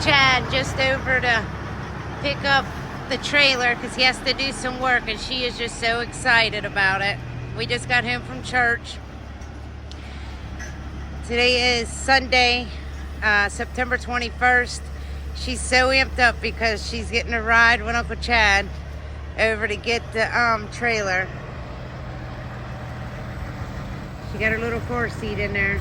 Chad just over to pick up the trailer because he has to do some work, and she is just so excited about it. We just got home from church. Today is Sunday, September 21st. She's so amped up because she's getting a ride with Uncle Chad over to get the trailer. She got her little car seat in there.